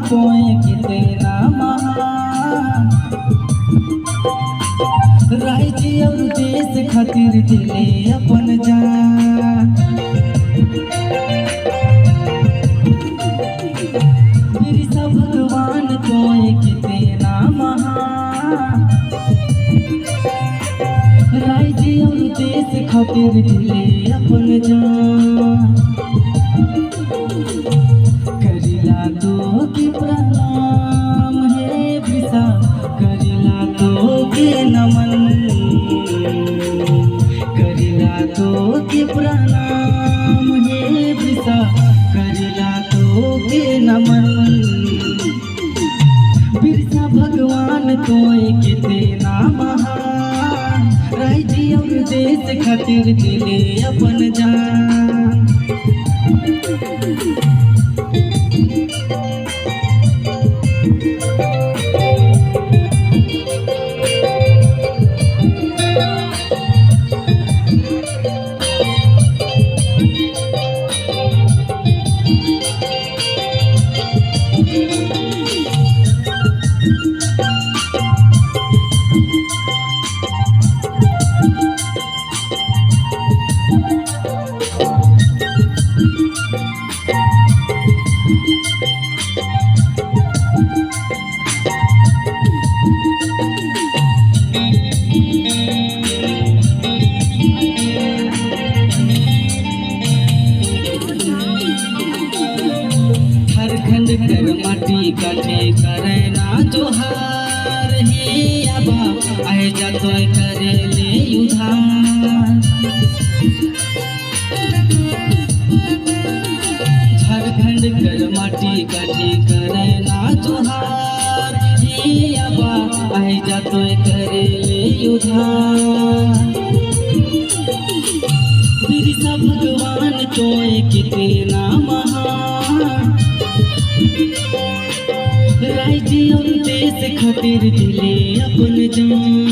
कोई कितना महान राज्य और देश खातिर दिले अपन जान। बिरसा भगवान कोई कितना महान राज्य और देश खातिर दिले अपन जान। करिला तो के प्रणाम है बिरसा, करिला तो के नमन, करिला तो के प्रणाम है बिरसा, करिला तो के नमन। बिरसा भगवान कोई कितना महान राज्य और देश खातिर दिले अपन जान। झारखंड कर माटी काटे करे ना जोहार हे आबा आए जातो करे ले उधार। झारखंड कर माटी काटे करे ना जोहार हे आबा आए जातो करे ले उधार। बिरसा भगवान कोई कितना महान राज्य और देश खातिर दिले अपन जान।